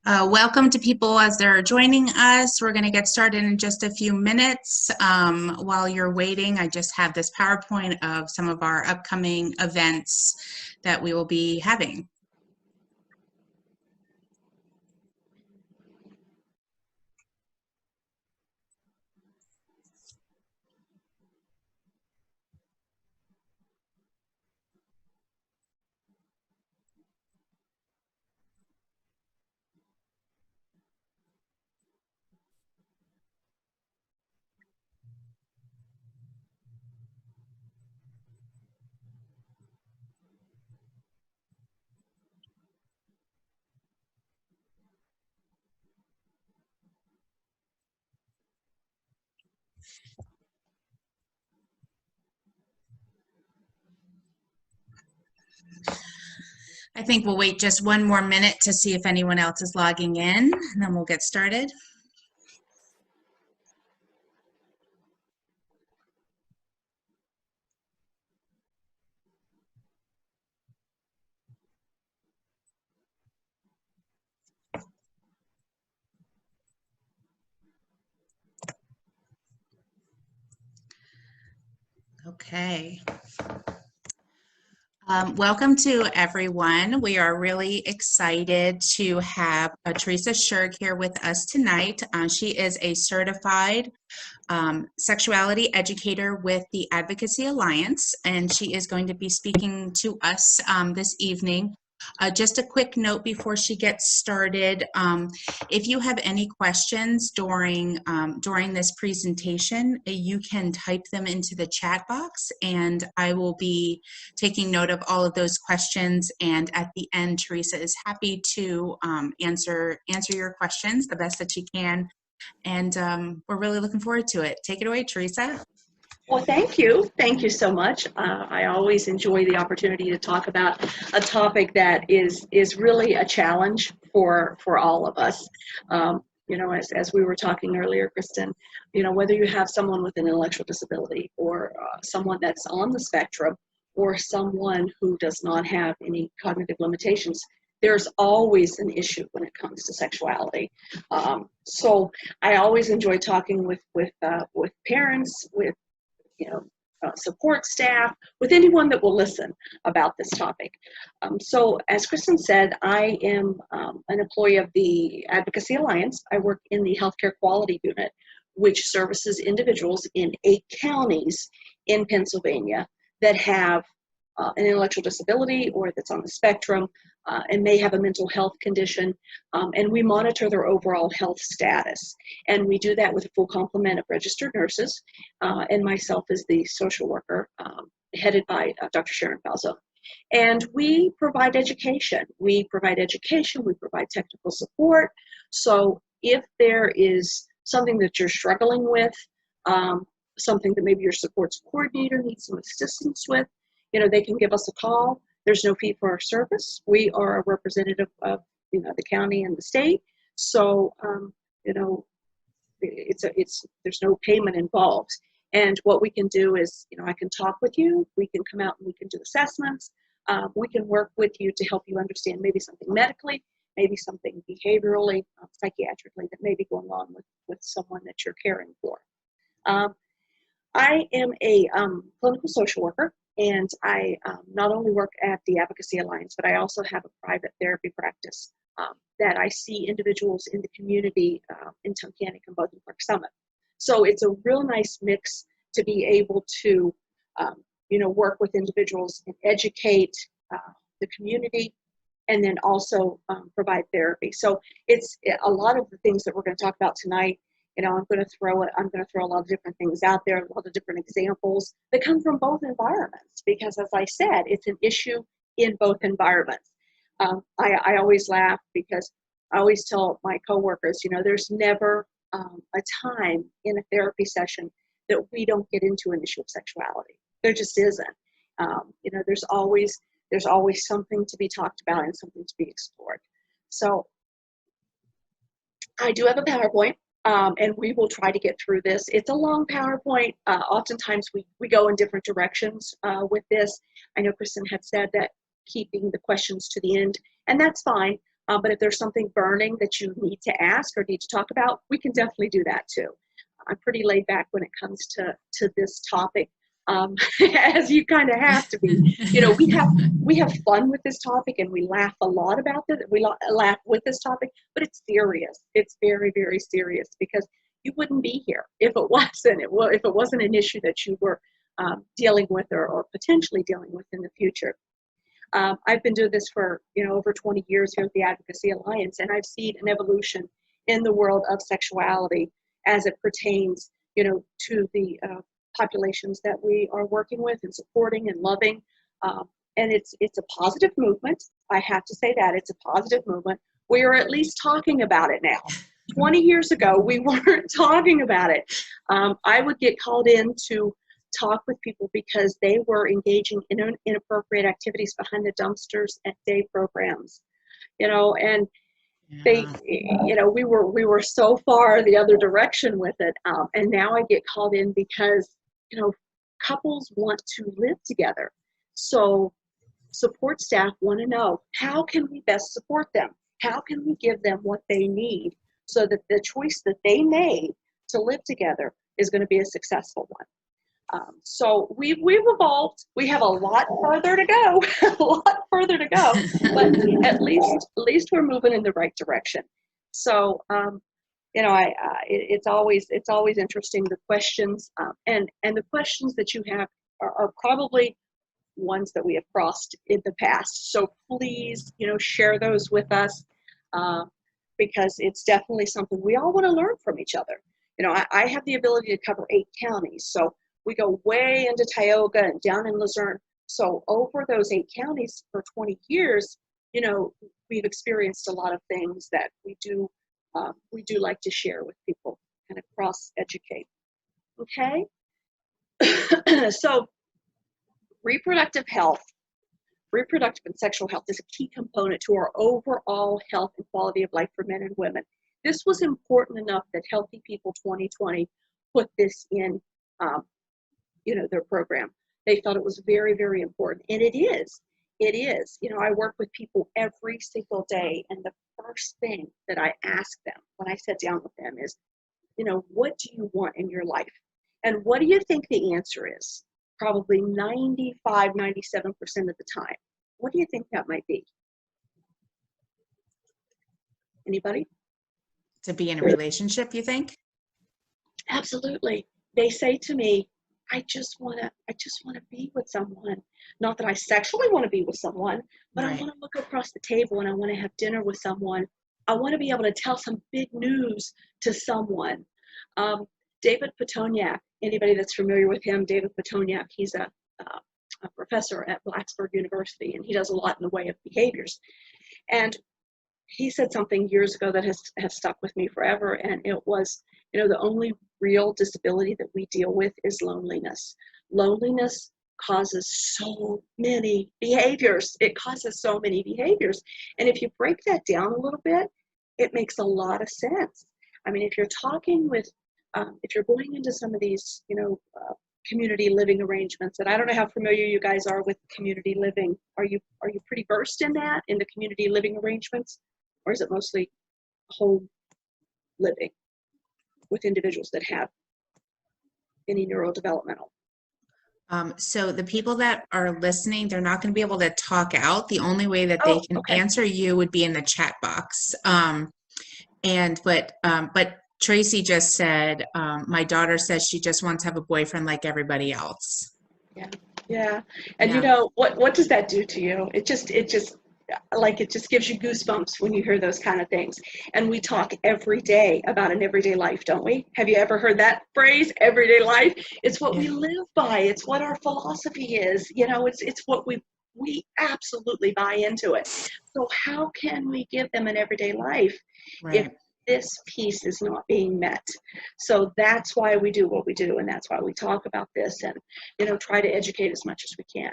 Welcome to people as they're joining us. We're going to get started in just a few minutes. While you're waiting, I just have this PowerPoint of some of our upcoming events that we will be having. I think we'll wait just one more minute to see if anyone else is logging in, and then we'll get started. Okay. Welcome to everyone. We are really excited to have Teresa Schirg here with us tonight. She is a certified sexuality educator with the Advocacy Alliance, and she is going to be speaking to us this evening. Just a quick note before she gets started. If you have any questions during this presentation, you can type them into the chat box, and I will be taking note of all of those questions. And at the end, Teresa is happy to answer your questions the best that she can. And we're really looking forward to it. Take it away, Teresa. Well, thank you. Thank you so much. I always enjoy the opportunity to talk about a topic that is really a challenge for all of us. You know, as we were talking earlier, Kristen, you know, whether you have someone with an intellectual disability or someone that's on the spectrum or someone who does not have any cognitive limitations, there's always an issue when it comes to sexuality. So I always enjoy talking with parents, with support staff, with anyone that will listen about this topic. So as Kristen said, I am an employee of the Advocacy Alliance. I work in the Healthcare Quality Unit, which services individuals in 8 counties in Pennsylvania that have an intellectual disability or that's on the spectrum and may have a mental health condition, and we monitor their overall health status. And we do that with a full complement of registered nurses, and myself as the social worker, headed by Dr. Schirg. And we provide education. We provide technical support. So if there is something that you're struggling with, something that maybe your supports coordinator needs some assistance with, you know, they can give us a call. There's no fee for our service. We are a representative of, you know, the county and the state. So, you know, there's no payment involved. And what we can do is, you know, I can talk with you. We can come out and we can do assessments. We can work with you to help you understand maybe something medically, maybe something behaviorally, psychiatrically that may be going on with someone that you're caring for. I am a clinical social worker. And I not only work at the Advocacy Alliance, but I also have a private therapy practice that I see individuals in the community in Tunkhannock and Bowden Park Summit. So it's a real nice mix to be able to, you know, work with individuals and educate the community, and then also provide therapy. So it's a lot of the things that we're going to talk about tonight. You know, I'm going to throw a lot of different things out there, a lot of different examples that come from both environments, because as I said, it's an issue in both environments. I always laugh because I always tell my coworkers, you know, there's never a time in a therapy session that we don't get into an issue of sexuality. There just isn't. You know, there's always something to be talked about and something to be explored. So I do have a PowerPoint. And we will try to get through this. It's a long PowerPoint. Oftentimes we go in different directions with this. I know Kristen had said that keeping the questions to the end, and that's fine. But if there's something burning that you need to ask or need to talk about, we can definitely do that too. I'm pretty laid back when it comes to this topic, as you kind of have to be. You know, we have fun with this topic, and we laugh a lot about it. We laugh with this topic, but it's serious. It's very, very serious, because you wouldn't be here if it wasn't. If it wasn't an issue that you were dealing with or potentially dealing with in the future. I've been doing this for over 20 years here at the Advocacy Alliance, and I've seen an evolution in the world of sexuality as it pertains, to the populations that we are working with and supporting and loving. And it's a positive movement. I have to say that it's a positive movement. We are at least talking about it now. 20 years ago, we weren't talking about it. I would get called in to talk with people because they were engaging in inappropriate activities behind the dumpsters at day programs, and they, we were so far the other direction with it. And now I get called in because, couples want to live together. So support staff want to know, how can we best support them? How can we give them what they need so that the choice that they made to live together is going to be a successful one? So we've evolved. We have a lot further to go, but at least we're moving in the right direction. So, it's always interesting, the questions, and the questions that you have are probably ones that we have crossed in the past. So please, share those with us, because it's definitely something we all want to learn from each other. I have the ability to cover 8 counties, so we go way into Tioga and down in Luzerne. So over those 8 counties for 20 years, we've experienced a lot of things that we do like to share with people, kind of cross-educate. Okay? So reproductive and sexual health is a key component to our overall health and quality of life for men and women. This was important enough that Healthy People 2020 put this in their program. They thought it was very, very important, and it is. It is. I work with people every single day, and the first thing that I ask them when I sit down with them is, what do you want in your life? And what do you think the answer is? Probably 95, 97% of the time. What do you think that might be? Anybody? To be in a relationship, you think? Absolutely. They say to me, I just want to be with someone. Not that I sexually want to be with someone, but right. I want to look across the table and I want to have dinner with someone. I want to be able to tell some big news to someone. David Petoniak, anybody that's familiar with him, David Petoniak, he's a professor at Blacksburg University, and he does a lot in the way of behaviors. And he said something years ago that has stuck with me forever, and it was, the only real disability that we deal with is loneliness. Loneliness causes so many behaviors. It causes so many behaviors. And if you break that down a little bit, it makes a lot of sense. I mean, if you're talking with, if you're going into some of these, community living arrangements, and I don't know how familiar you guys are with community living. Are you pretty versed in that, in the community living arrangements? Or is it mostly home living with individuals that have any neurodevelopmental? So the people that are listening, they're not going to be able to talk out. The only way that they can answer you would be in the chat box. But Tracy just said, my daughter says she just wants to have a boyfriend like everybody else. Yeah. And what does that do to you? It just gives you goosebumps when you hear those kind of things. And we talk every day about an everyday life, don't we? Have you ever heard that phrase, everyday life? It's what we live by. It's what our philosophy is. It's what we absolutely buy into it. So how can we give them an everyday life if this piece is not being met? So that's why we do what we do, and that's why we talk about this and, try to educate as much as we can.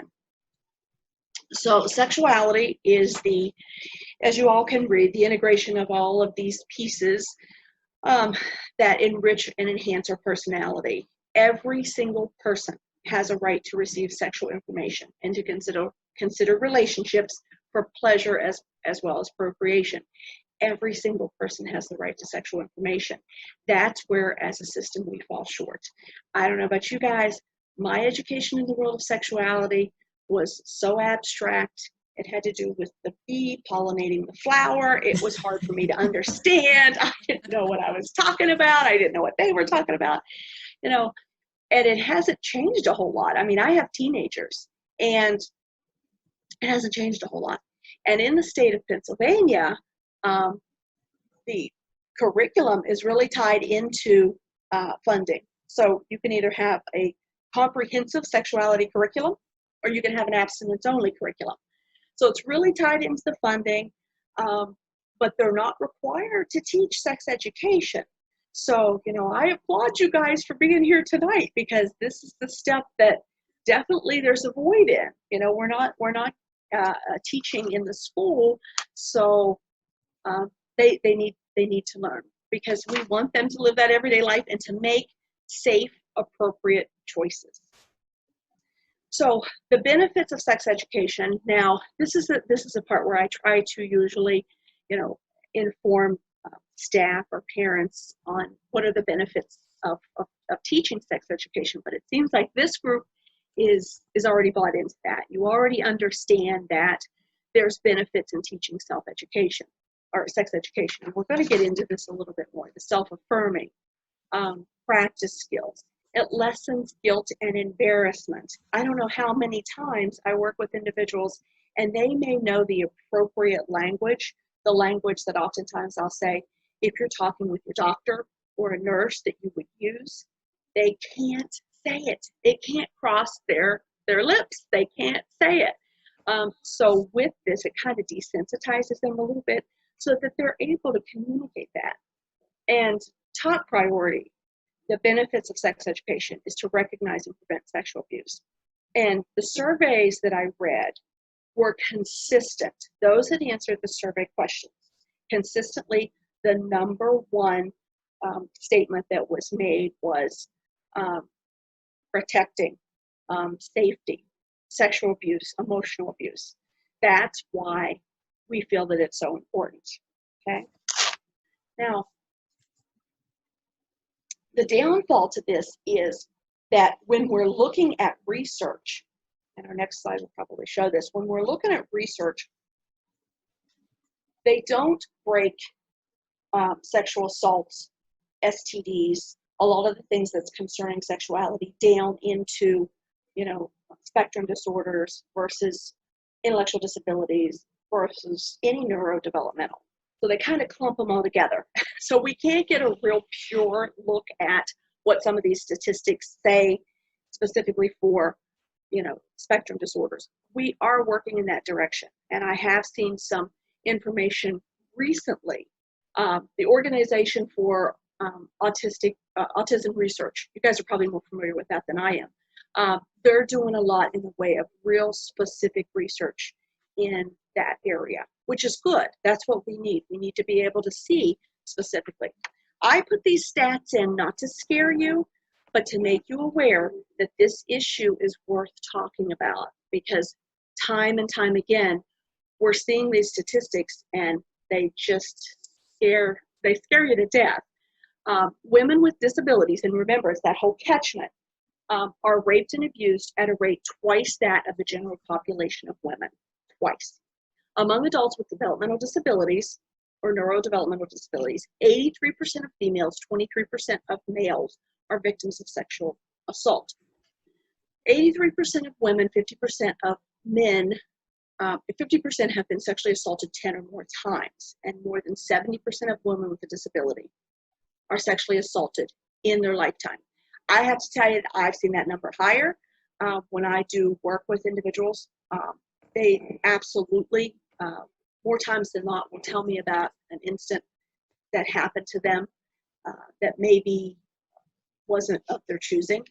So sexuality is as you all can read, the integration of all of these pieces that enrich and enhance our personality. Every single person has a right to receive sexual information and to consider relationships for pleasure as as well as procreation. Every single person has the right to sexual information. That's where, as a system, we fall short. I don't know about you guys, my education in the world of sexuality was so abstract. It had to do with the bee pollinating the flower. It was hard for me to understand. I didn't know what I was talking about. I didn't know what they were talking about, you know, and it hasn't changed a whole lot. I mean, I have teenagers, and it hasn't changed a whole lot. And in the state of Pennsylvania, the curriculum is really tied into funding. So you can either have a comprehensive sexuality curriculum, or you can have an abstinence-only curriculum. So it's really tied into the funding, but they're not required to teach sex education. So, you know, I applaud you guys for being here tonight, because this is the step that definitely there's a void in. You know, we're not teaching in the school, so they need to learn, because we want them to live that everyday life and to make safe, appropriate choices. So the benefits of sex education. Now, this is a part where I try to usually, you know, inform staff or parents on what are the benefits of teaching sex education. But it seems like this group is already bought into that. You already understand that there's benefits in teaching self-education or sex education. And we're going to get into this a little bit more. The self-affirming practice skills. It lessens guilt and embarrassment. I don't know how many times I work with individuals, and they may know the appropriate language, the language that oftentimes I'll say, if you're talking with your doctor or a nurse that you would use, they can't say it. It can't cross their lips. They can't say it. So with this, it kind of desensitizes them a little bit so that they're able to communicate that. And top priority, the benefits of sex education is to recognize and prevent sexual abuse. And the surveys that I read were consistent. Those that answered the survey questions, consistently, the number one statement that was made was protecting, safety, sexual abuse, emotional abuse. That's why we feel that it's so important, okay? Now, the downfall to this is that when we're looking at research, and our next slide will probably show this, when we're looking at research, they don't break sexual assaults, STDs, a lot of the things that's concerning sexuality down into, you know, spectrum disorders versus intellectual disabilities versus any neurodevelopmental. So they kind of clump them all together. So we can't get a real pure look at what some of these statistics say specifically for, you know, spectrum disorders. We are working in that direction. And I have seen some information recently. The Organization for Autism Research, you guys are probably more familiar with that than I am. They're doing a lot in the way of real specific research in that area, which is good. That's what we need. We need to be able to see specifically. I put these stats in not to scare you, but to make you aware that this issue is worth talking about, because time and time again, we're seeing these statistics and they just scare you to death. Women with disabilities, and remember, it's that whole catchment, are raped and abused at a rate twice that of the general population of women, twice. Among adults with developmental disabilities or neurodevelopmental disabilities, 83% of females, 23% of males are victims of sexual assault. 83% of women, 50% of men, 50% have been sexually assaulted 10 or more times, and more than 70% of women with a disability are sexually assaulted in their lifetime. I have to tell you that I've seen that number higher. When I do work with individuals, they absolutely, more times than not, will tell me about an incident that happened to them that maybe wasn't of their choosing.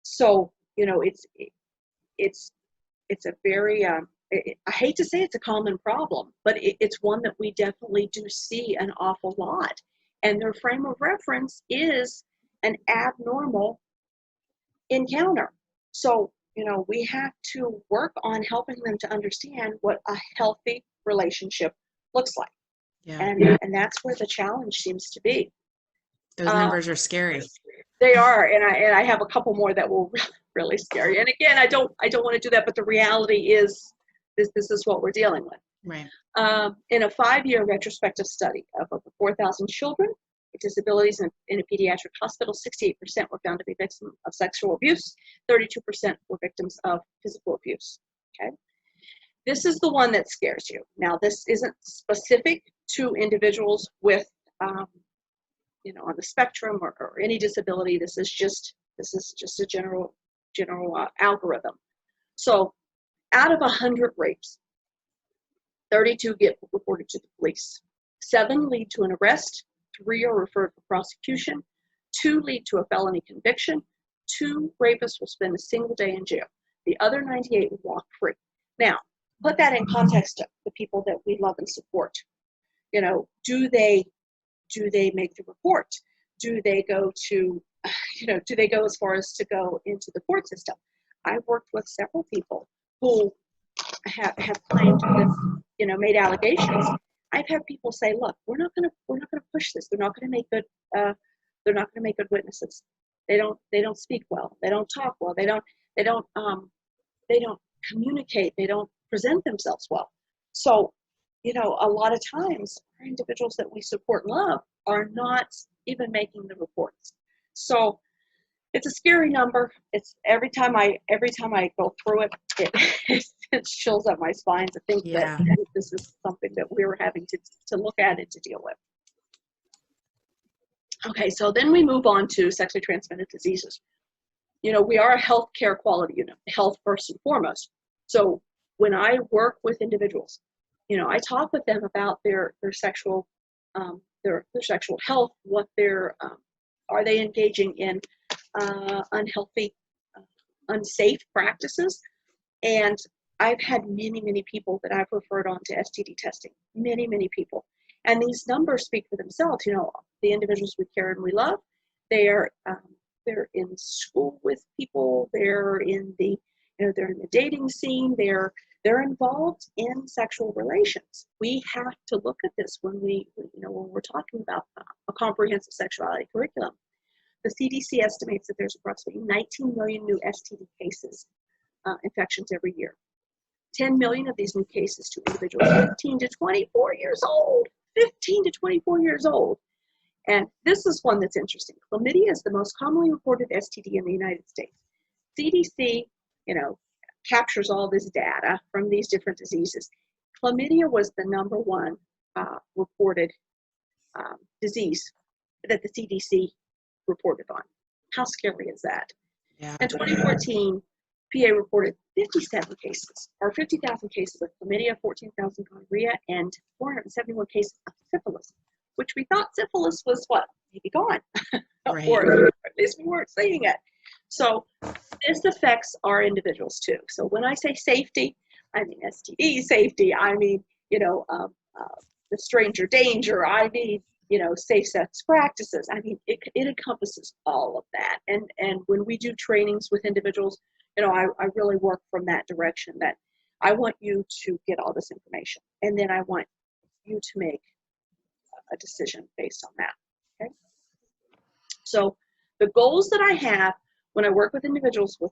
So, you know, it's a very, I hate to say it's a common problem, but it's one that we definitely do see an awful lot. And their frame of reference is an abnormal encounter. So, you know, we have to work on helping them to understand what a healthy relationship looks like. Yeah. And that's where the challenge seems to be. Those numbers are scary. They are, and I have a couple more that will really scare you. And again, I don't want to do that, but the reality is this is what we're dealing with. Right. In a 5-year retrospective study of over 4,000 children with disabilities in a pediatric hospital, 68% were found to be victims of sexual abuse, 32% were victims of physical abuse. Okay, this is the one that scares you. Now, this isn't specific to individuals with on the spectrum or any disability. This is just a general algorithm. So out of 100 rapes, 32 get reported to the police. 7 lead to an arrest, 3 are referred for prosecution, 2 lead to a felony conviction, 2 rapists will spend a single day in jail. The other 98 will walk free. Now, put that in context of the people that we love and support. Do they make the report? Do they go to, do they go as far as to go into the court system? I've worked with several people who have claimed this, made allegations. I've had people say, look, we're not going to push this. They're not going to make good witnesses. They don't speak well. They don't talk well. They don't communicate. They don't present themselves well. So, a lot of times our individuals that we support and love are not even making the reports. So it's a scary number. It's every time I go through it, it chills up my spine to think that this is something that we're having to look at and to deal with. Okay, so then we move on to sexually transmitted diseases. We are a healthcare quality unit, health first and foremost. So when I work with individuals, I talk with them about their sexual health, what are they engaging in unhealthy, unsafe practices. And I've had many people that I've referred on to STD testing, many people. And these numbers speak for themselves. The individuals we care and we love, they're in school with people, they're in the dating scene, they're involved in sexual relations. We have to look at this when we're talking about a comprehensive sexuality curriculum. The CDC estimates that there's approximately 19 million new STD cases, infections every year. 10 million of these new cases to individuals 15 to 24 years old. 15 to 24 years old. And this is one that's interesting. Chlamydia is the most commonly reported STD in the United States. CDC, captures all this data from these different diseases. Chlamydia was the #1 reported disease that the CDC reported on. How scary is that? Yeah. In 2014, PA reported 57 cases, or 50,000 cases of chlamydia, 14,000 gonorrhea, and 471 cases of syphilis, which we thought syphilis was maybe gone, Right. or at least we weren't seeing it. So this affects our individuals too. So when I say safety, I mean STD safety. I mean, the stranger danger. I mean, safe sex practices. I mean, it encompasses all of that. And when we do trainings with individuals, I really work from that direction, that I want you to get all this information, and then I want you to make a decision based on that. Okay. So the goals that I have when I work with individuals with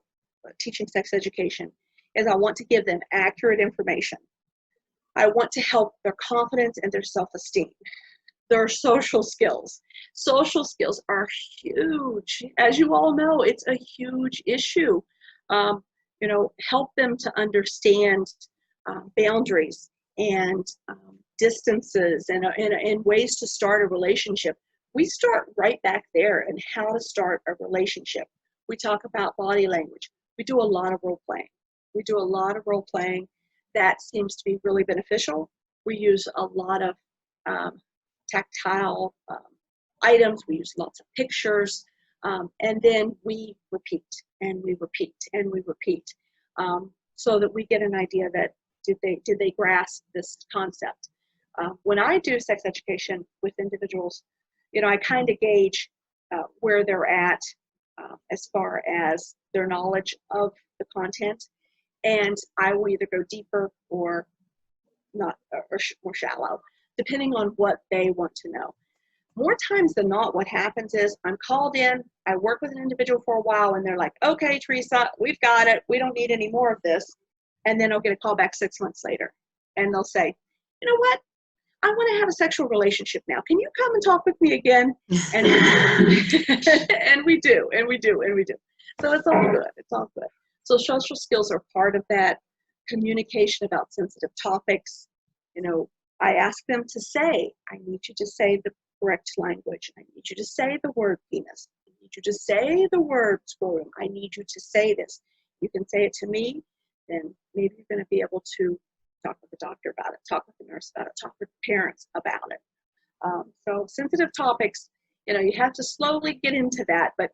teaching sex education is I want to give them accurate information. I want to help their confidence and their self-esteem. Their social skills. Social skills are huge. As you all know, it's a huge issue. Help them to understand boundaries and distances and ways to start a relationship. We start right back there in how to start a relationship. We talk about body language. We do a lot of role playing. That seems to be really beneficial. We use a lot of tactile items. We use lots of pictures. And then we repeat and we repeat and we repeat, so that we get an idea that did they grasp this concept. When I do sex education with individuals, I kind of gauge where they're at as far as their knowledge of the content, and I will either go deeper or not or shallow, depending on what they want to know. More times than not, what happens is I'm called in, I work with an individual for a while, and they're like, okay, Teresa, we've got it. We don't need any more of this. And then I'll get a call back 6 months later, and they'll say, you know what? I want to have a sexual relationship now. Can you come and talk with me again? And, and we do. So it's all good. It's all good. So social skills are part of that. Communication about sensitive topics. You know, I ask them to say, I need you to say the correct language. I need you to say the word penis. I need you to say the word scrotum. I need you to say this. You can say it to me, then maybe you're going to be able to talk with the doctor about it, talk with the nurse about it, talk with parents about it. So sensitive topics, you know, you have to slowly get into that, but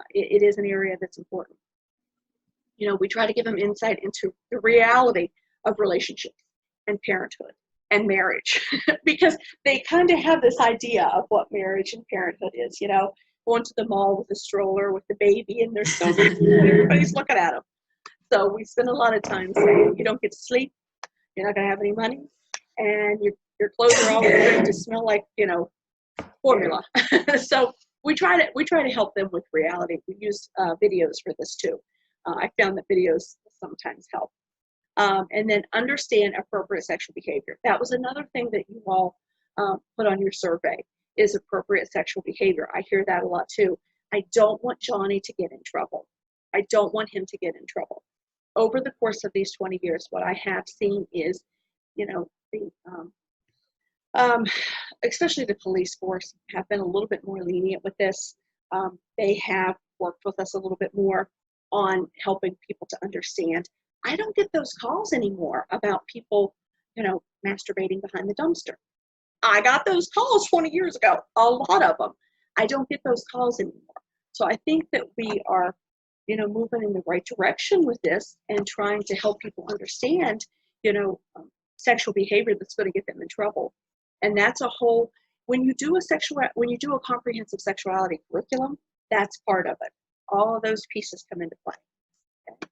it is an area that's important. You know, we try to give them insight into the reality of relationships and parenthood and marriage because they kind of have this idea of what marriage and parenthood is, you know, going to the mall with a stroller with the baby and they're so big and everybody's looking at them. So we spend a lot of time saying you don't get to sleep, you're not going to have any money, and your clothes are always going to smell like, you know, formula. So we try to help them with reality. We use videos for this too. I found that videos sometimes help. And then understand appropriate sexual behavior. That was another thing that you all put on your survey, is appropriate sexual behavior. I hear that a lot too. I don't want Johnny to get in trouble. I don't want him to get in trouble. Over the course of these 20 years, what I have seen is, you know, the especially the police force have been a little bit more lenient with this. They have worked with us a little bit more on helping people to understand. I don't get those calls anymore about people, you know, masturbating behind the dumpster. I got those calls 20 years ago, a lot of them. I don't get those calls anymore. So I think that we are, you know, moving in the right direction with this and trying to help people understand, you know, sexual behavior that's going to get them in trouble. And that's a whole, when you do a comprehensive sexuality curriculum, that's part of it. All of those pieces come into play. Okay.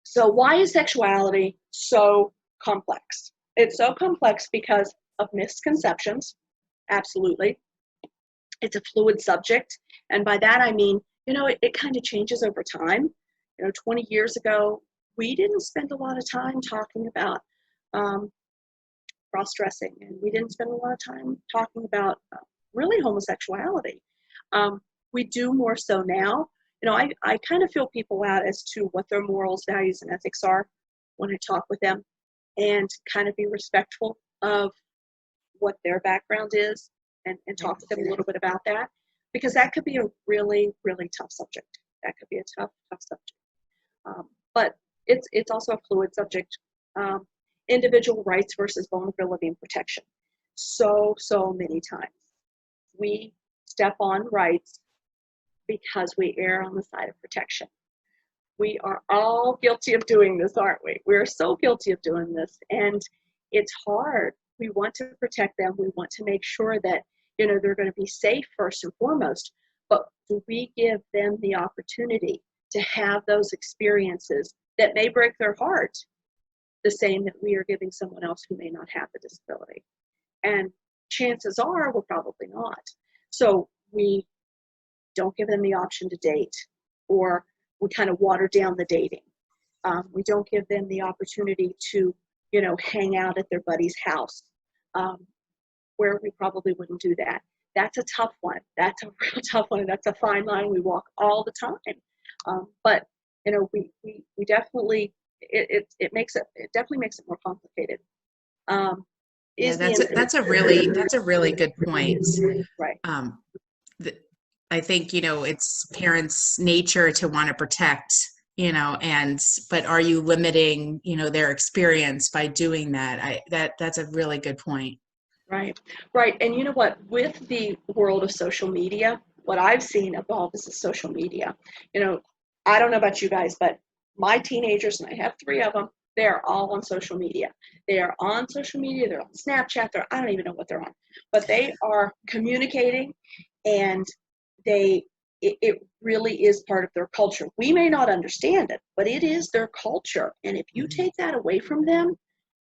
So why is sexuality so complex? It's so complex because of misconceptions, absolutely. It's a fluid subject, and by that I mean, you know, it kind of changes over time. You know, 20 years ago, we didn't spend a lot of time talking about cross-dressing, and we didn't spend a lot of time talking about really homosexuality. We do more so now. You know, I kind of feel people out as to what their morals, values, and ethics are when I talk with them, and kind of be respectful of what their background is, and talk to them a little bit about that, because that could be a really, really tough subject. That could be a tough subject. But it's also a fluid subject. Individual rights versus vulnerability and protection. So many times we step on rights because we err on the side of protection. We are all guilty of doing this, aren't we? We're so guilty of doing this, and it's hard. We want to protect them. We want to make sure that, you know, they're going to be safe first and foremost, but do we give them the opportunity to have those experiences that may break their heart, the same that we are giving someone else who may not have the disability? And chances are we're probably not. So we don't give them the option to date, or we kind of water down the dating. We don't give them the opportunity to, you know, hang out at their buddy's house, where we probably wouldn't do that. That's a tough one. That's a real tough one. That's a fine line we walk all the time. But, you know, we definitely, it definitely makes it more complicated. Yeah, that's a really good point. Right. I think, you know, it's parents' nature to want to protect, you know, but are you limiting, you know, their experience by doing that? That's a really good point. Right. And you know what, with the world of social media, what I've seen evolve is the social media. You know, I don't know about you guys, but my teenagers, and I have 3 of them, they're all on social media. They are on social media, they're on Snapchat, I don't even know what they're on, but they are communicating, and they it really is part of their culture. We may not understand it, but it is their culture. And if you take that away from them,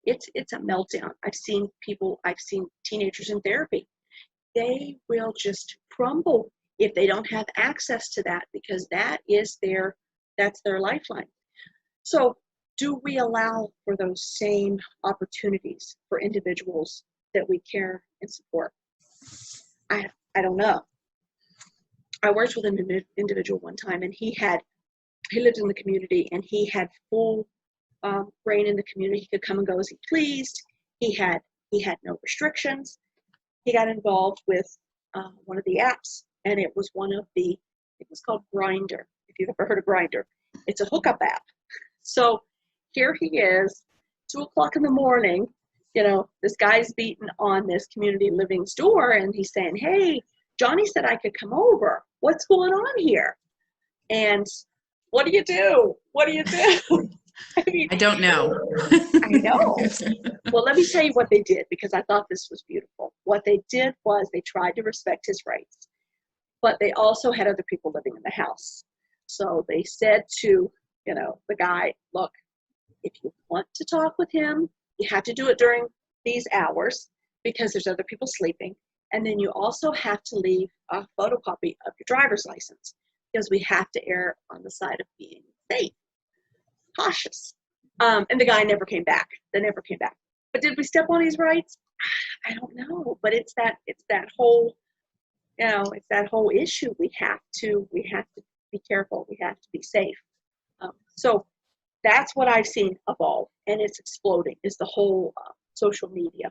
it's a meltdown. I've seen teenagers in therapy. They will just crumble if they don't have access to that, because that's their lifeline. So do we allow for those same opportunities for individuals that we care and support? I don't know. I worked with an individual one time, and he lived in the community, and he had full reign in the community. He could come and go as he pleased. He had no restrictions. He got involved with one of the apps, and it was called Grindr. If you've ever heard of Grindr, it's a hookup app. So here he is, 2:00 in the morning. This guy's beating on this community living's door, and he's saying, "Hey, Johnny said I could come over. What's going on here?" And what do you do? What do you do? I mean, I don't know. I know. Well, let me tell you what they did, because I thought this was beautiful. What they did was they tried to respect his rights, but they also had other people living in the house. So they said to, the guy, "Look, if you want to talk with him, you have to do it during these hours because there's other people sleeping. And then you also have to leave a photocopy of your driver's license, because we have to err on the side of being safe, cautious." And the guy never came back. They never came back. But did we step on his rights? I don't know. But it's that whole, it's that whole issue. We have to be careful. We have to be safe. So that's what I've seen evolve, and it's exploding, is the whole social media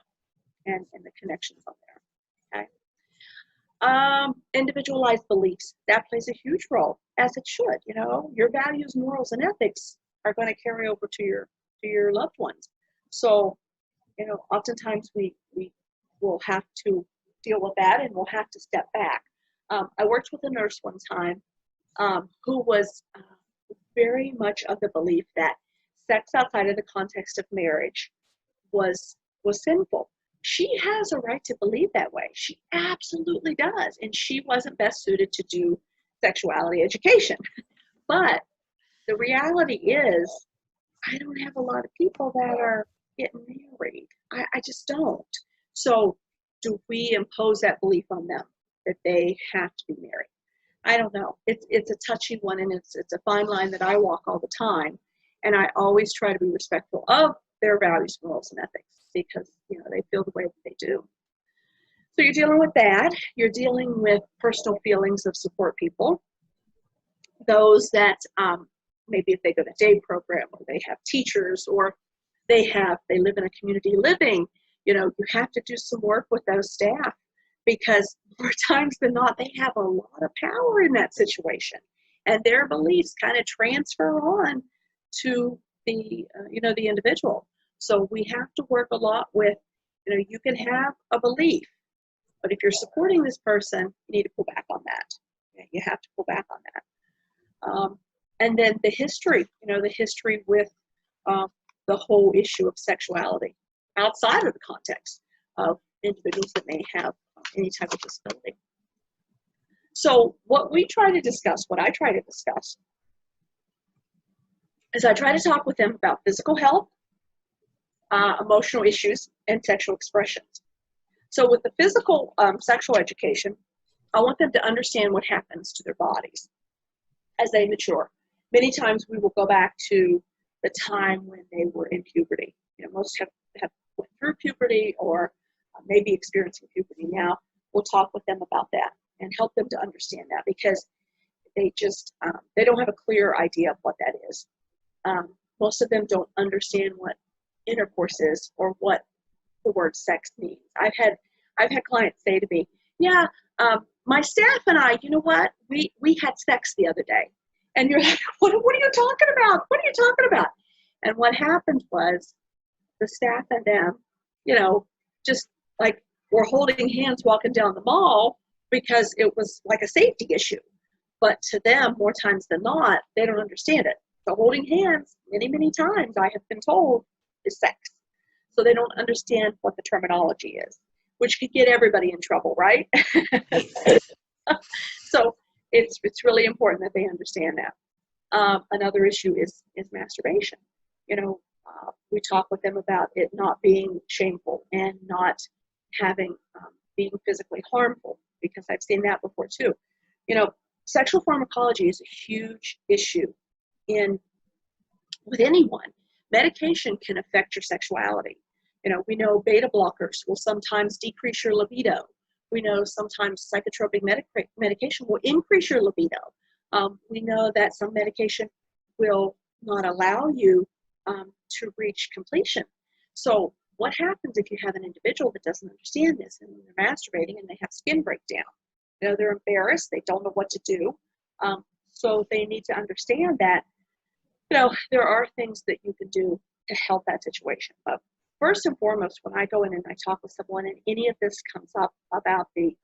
and the connections on there. Okay. Individualized beliefs, that plays a huge role, as it should. Your values, morals, and ethics are going to carry over to your loved ones. So, oftentimes we will have to deal with that, and we'll have to step back. I worked with a nurse one time who was very much of the belief that sex outside of the context of marriage was sinful. She has a right to believe that way. She absolutely does. And she wasn't best suited to do sexuality education. But the reality is, I don't have a lot of people that are getting married. I just don't. So do we impose that belief on them that they have to be married? I don't know. It's a touchy one, and it's a fine line that I walk all the time. And I always try to be respectful of their values, morals, and ethics, because they feel the way that they do. So you're dealing with that. You're dealing with personal feelings of support people. Those that maybe if they go to day program, or they have teachers, or they live in a community living, you have to do some work with those staff, because more times than not, they have a lot of power in that situation, and their beliefs kind of transfer on to the individual. So we have to work a lot with, you can have a belief, but if you're supporting this person, you need to pull back on that. You have to pull back on that. And then the history with the whole issue of sexuality outside of the context of individuals that may have any type of disability. So what I try to discuss, is I try to talk with them about physical health, emotional issues, and sexual expressions. So with the physical sexual education, I want them to understand what happens to their bodies as they mature. Many times we will go back to the time when they were in puberty. Most have went through puberty, or maybe experiencing puberty now. We'll talk with them about that and help them to understand that, because they just they don't have a clear idea of what that is. Most of them don't understand what intercourse is, or what the word sex means. I've had clients say to me, "Yeah, my staff and I, we had sex the other day." And you're like, what are you talking about? What are you talking about? And what happened was, the staff and them, just like were holding hands walking down the mall, because it was like a safety issue. But to them, more times than not, they don't understand it. So holding hands, many, many times, I have been told, is sex. So they don't understand what the terminology is, which could get everybody in trouble, right? So it's really important that they understand that. Another issue is masturbation. We talk with them about it not being shameful and not having being physically harmful, because I've seen that before too. Sexual pharmacology is a huge issue with anyone. Medication can affect your sexuality. We know beta blockers will sometimes decrease your libido. We know sometimes psychotropic medication will increase your libido. We know that some medication will not allow you to reach completion. So what happens if you have an individual that doesn't understand this, and they're masturbating and they have skin breakdown? They're embarrassed, they don't know what to do. So they need to understand that, there are things that you can do to help that situation. But first and foremost, when I go in and I talk with someone and any of this comes up about the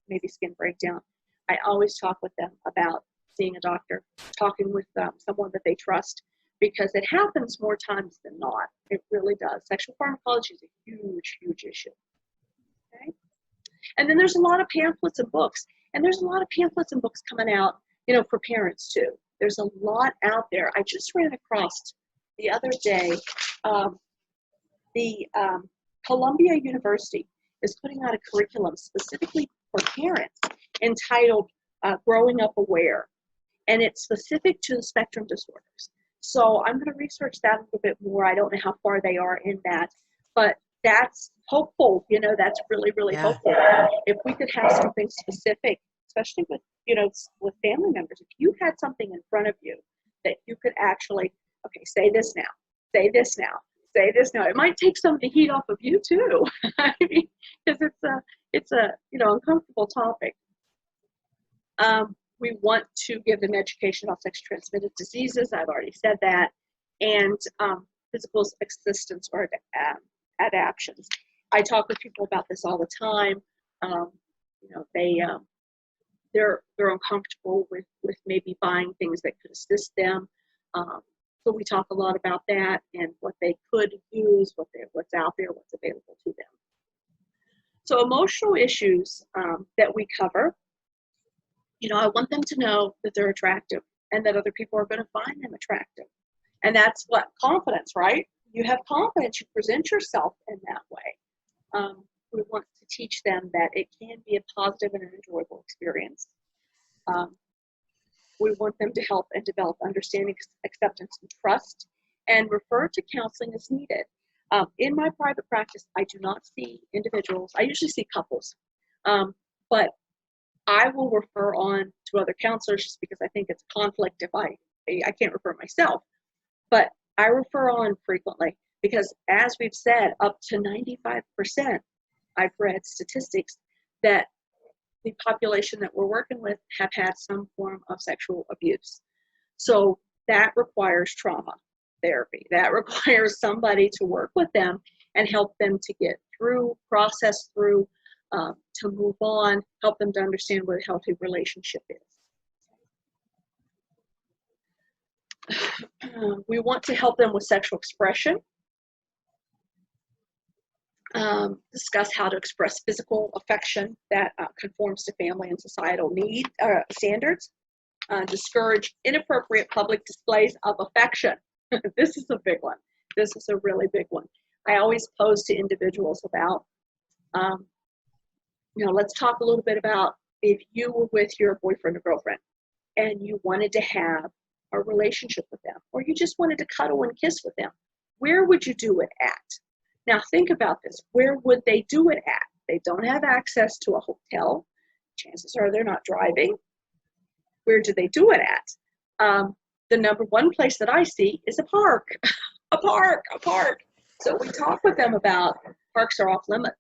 maybe skin breakdown, I always talk with them about seeing a doctor, talking with someone that they trust, because it happens more times than not. It really does. Sexual pharmacology is a huge, huge issue. Okay? And then there's a lot of pamphlets and books. And there's a lot of pamphlets and books coming out, for parents too. There's a lot out there. I just ran across the other day, the Columbia University is putting out a curriculum specifically for parents entitled Growing Up Aware. And it's specific to the spectrum disorders. So I'm going to research that a little bit more. I don't know how far they are in that, but that's hopeful. That's really, really hopeful. If we could have something specific, especially with, with family members, if you had something in front of you that you could actually, okay, say this now, say this now, say this now. It might take some of the heat off of you too. I mean, because it's a uncomfortable topic. We want to give them education about sex transmitted diseases. I've already said that. And physical assistance or adaptions. I talk with people about this all the time. They're uncomfortable with maybe buying things that could assist them. So we talk a lot about that and what they could use, what's out there, what's available to them. So emotional issues that we cover. I want them to know that they're attractive and that other people are going to find them attractive. And that's what confidence, right? You have confidence, you present yourself in that way. We want to teach them that it can be a positive and an enjoyable experience. We want them to help and develop understanding, acceptance, and trust, and refer to counseling as needed. In my private practice, I do not see individuals. I usually see couples, but I will refer on to other counselors just because I think it's a conflict if I can't refer myself. But I refer on frequently because, as we've said, up to 95%, I've read statistics that the population that we're working with have had some form of sexual abuse. So that requires trauma therapy. That requires somebody to work with them and help them to get through, process through, to move on, help them to understand what a healthy relationship is. We want to help them with sexual expression, discuss how to express physical affection that conforms to family and societal standards, discourage inappropriate public displays of affection. This is a big one. This is a really big one. I always pose to individuals about, let's talk a little bit about if you were with your boyfriend or girlfriend and you wanted to have a relationship with them, or you just wanted to cuddle and kiss with them, where would you do it at? Now think about this. Where would they do it at? They don't have access to a hotel. Chances are they're not driving. Where do they do it at? The number one place that I see is a park. a park. So we talk with them about parks are off limits.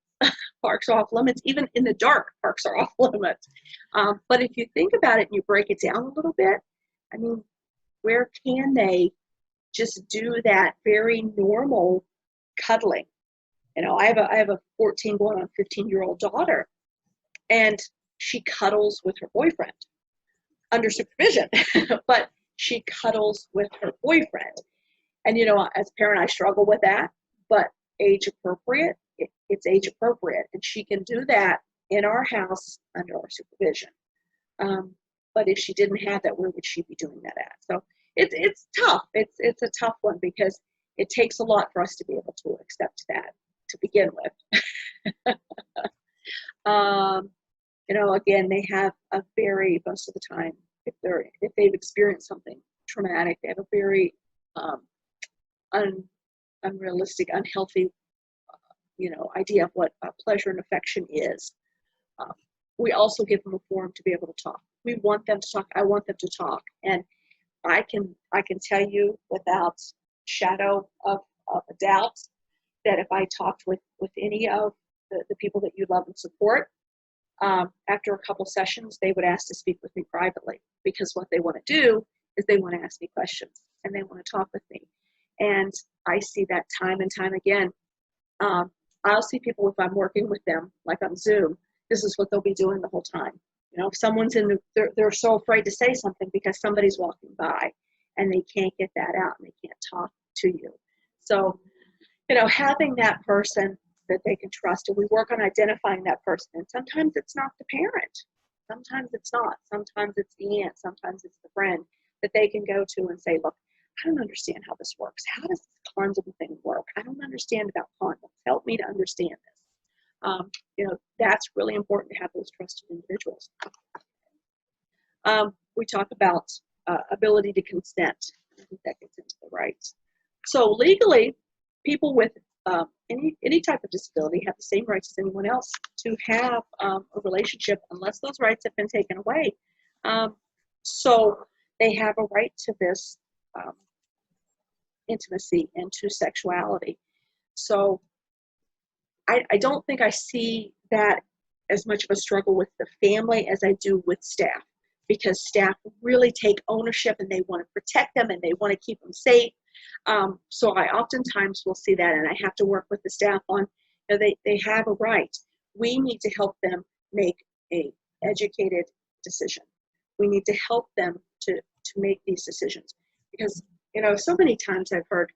Parks are off limits. Even in the dark, parks are off limits. But if you think about it and you break it down a little bit, I mean, where can they just do that very normal cuddling? I have a 14 going on 15-year-old daughter, and she cuddles with her boyfriend under supervision, but she cuddles with her boyfriend. And, as a parent, I struggle with that, but age appropriate, it's age appropriate. And she can do that in our house under our supervision. But if she didn't have that, where would she be doing that at? So it's tough. It's a tough one because it takes a lot for us to be able to accept that to begin with. Again, they have a very, most of the time, if they've experienced something traumatic, they have a very unrealistic, unhealthy, idea of what pleasure and affection is. We also give them a forum to be able to talk. We want them to talk. I want them to talk, and I can tell you without shadow of a doubt that if I talked with any of the people that you love and support, after a couple sessions, they would ask to speak with me privately, because what they want to do is they want to ask me questions and they want to talk with me. And I see that time and time again. I'll see people, if I'm working with them, like on Zoom, this is what they'll be doing the whole time. If someone's they're so afraid to say something because somebody's walking by and they can't get that out and they can't talk to you. So, having that person that they can trust, and we work on identifying that person. And sometimes it's not the parent. Sometimes it's not. Sometimes it's the aunt. Sometimes it's the friend that they can go to and say, look, I don't understand how this works. How does this condom thing work? I don't understand about condoms. Help me to understand this. That's really important to have those trusted individuals. We talk about ability to consent. I think that gets into the rights. So legally, people with any type of disability have the same rights as anyone else to have a relationship, unless those rights have been taken away. So they have a right to this intimacy and to sexuality. So I don't think I see that as much of a struggle with the family as I do with staff, because staff really take ownership and they want to protect them and they want to keep them safe. So I oftentimes will see that, and I have to work with the staff on, they have a right. We need to help them make a educated decision. We need to help them to make these decisions, because, so many times I've heard,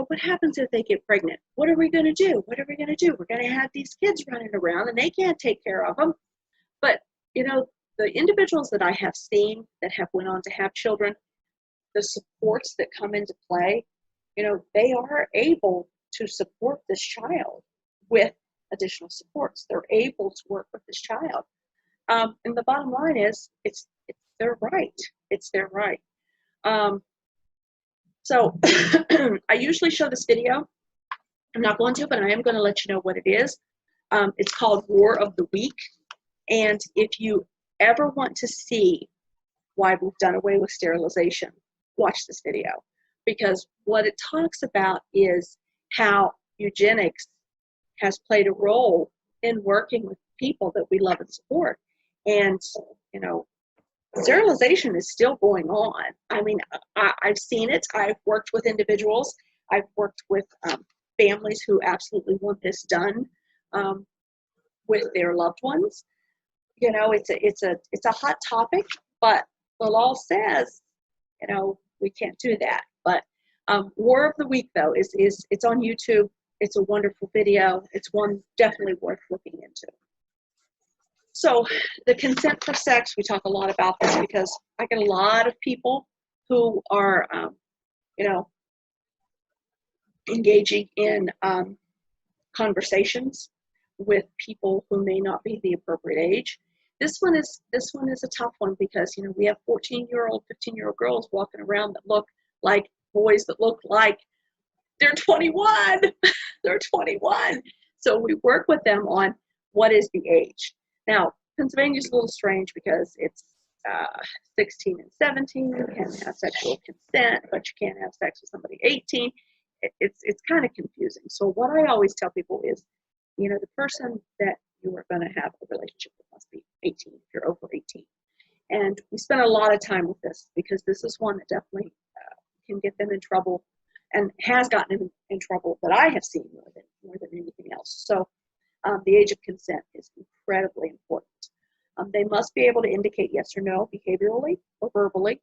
what happens if they get pregnant? What are we going to do? What are we going to do? We're going to have these kids running around and they can't take care of them. But, the individuals that I have seen that have went on to have children, the supports that come into play, they are able to support this child with additional supports. They're able to work with this child. And the bottom line is, it's their right. It's their right. So I usually show this video. I'm not going to, but I am going to let you know what it is. It's called War of the Week. And if you ever want to see why we've done away with sterilization, watch this video. Because what it talks about is how eugenics has played a role in working with people that we love and support. And, sterilization is still going on. I mean, I've seen it. I've worked with individuals. I've worked with families who absolutely want this done with their loved ones. It's a hot topic, but the law says, we can't do that. But War of the Week, though, is it's on YouTube. It's a wonderful video. It's one definitely worth looking into. So the consent for sex, we talk a lot about this because I get a lot of people who are, engaging in conversations with people who may not be the appropriate age. This one is a tough one because, we have 14-year-old, 15-year-old girls walking around that look like boys that look like they're 21. They're 21. So we work with them on what is the age. Now, Pennsylvania is a little strange because it's 16 and 17. You can have sexual consent, but you can't have sex with somebody 18. It's kind of confusing. So what I always tell people is, the person that you are going to have a relationship with must be 18 if you're over 18. And we spend a lot of time with this because this is one that definitely can get them in trouble and has gotten them in trouble that I have seen more than anything else. So the age of consent is incredibly important. They must be able to indicate yes or no behaviorally or verbally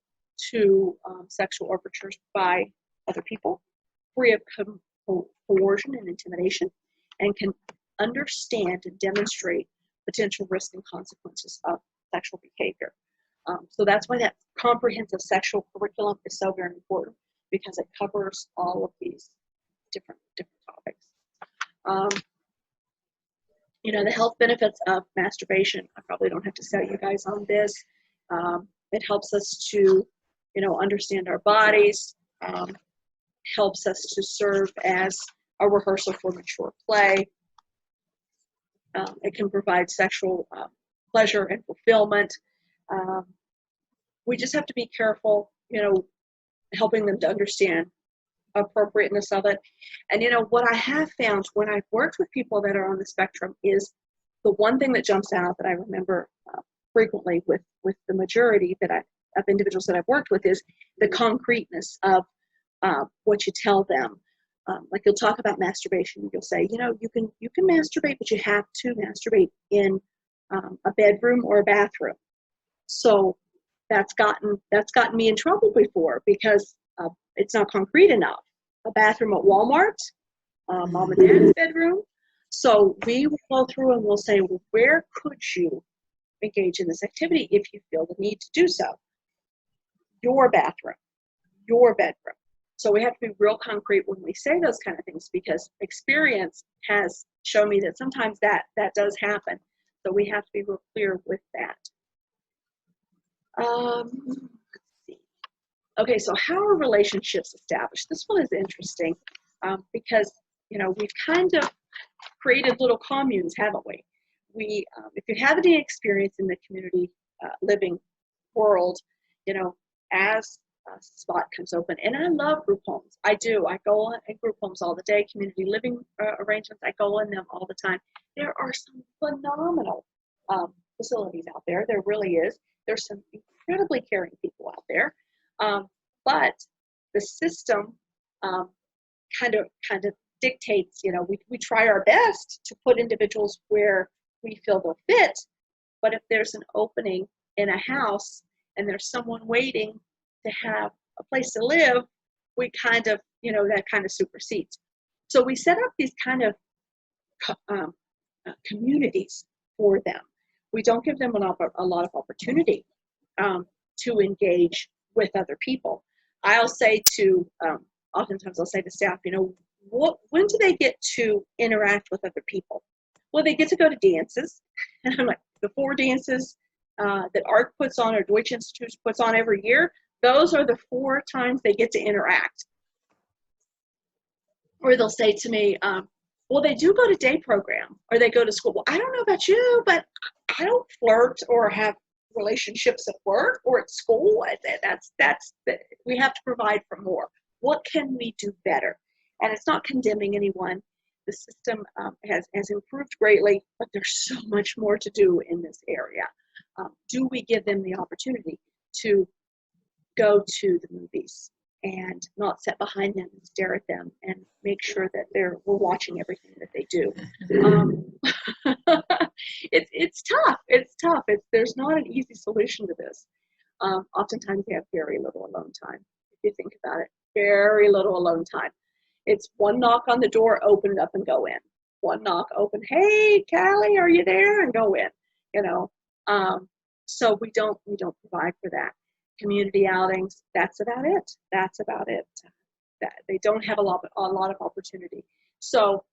to sexual overtures by other people, free of coercion and intimidation, and can understand and demonstrate potential risks and consequences of sexual behavior. So that's why that comprehensive sexual curriculum is so very important, because it covers all of these different topics. You know, the health benefits of masturbation, I probably don't have to sell you guys on this. It helps us to, you know, understand our bodies, helps us to serve as a rehearsal for mature play. It can provide sexual pleasure and fulfillment. We just have to be careful, you know, helping them to understand appropriateness of it. And, you know, what I have found when I've worked with people that are on the spectrum is the one thing that jumps out that I remember frequently with the majority of individuals that I've worked with is the concreteness of what you tell them. Like you'll talk about masturbation, and you'll say, you know, you can masturbate, but you have to masturbate in a bedroom or a bathroom. So that's gotten me in trouble before, because it's not concrete enough. A bathroom at Walmart, mom and dad's bedroom. So we will go through and we'll say, well, where could you engage in this activity if you feel the need to do so? Your bathroom, your bedroom. So we have to be real concrete when we say those kind of things, because experience has shown me that sometimes that does happen. So we have to be real clear with that. Let's see. Okay, so how are relationships established? This one is interesting because, you know, we've kind of created little communes, haven't we? If you have any experience in the community living world, you know, as a spot comes open, and I love group homes. I do. I go in group homes all the day, community living arrangements. I go in them all the time. There are some phenomenal facilities out there. There really is. There's some incredibly caring people out there. But the system kind of dictates, you know, we try our best to put individuals where we feel they'll fit, but if there's an opening in a house and there's someone waiting to have a place to live, we kind of, you know, that kind of supersedes. So we set up these kind of communities for them. We don't give them a lot of opportunity to engage with other people. I'll say to, oftentimes I'll say to staff, you know, when do they get to interact with other people? Well, they get to go to dances. And I'm like, the 4 dances that ARC puts on or Deutsche Institute puts on every year, those are the 4 times they get to interact. Or they'll say to me, well, they do go to day program or they go to school. Well, I don't know about you, but I don't flirt or have relationships at work or at school. We have to provide for more. What can we do better? And it's not condemning anyone. The system has improved greatly, but there's so much more to do in this area. Do we give them the opportunity to go to the movies and not sit behind them and stare at them and make sure that we're watching everything that they do? It's tough. It's tough. There's not an easy solution to this. Oftentimes they have very little alone time. If you think about it, very little alone time. It's one knock on the door, open it up and go in. One knock, open, hey, Callie, are you there? And go in, you know. So we don't provide for that. Community outings, that's about it. That's about it. They don't have a lot of opportunity. So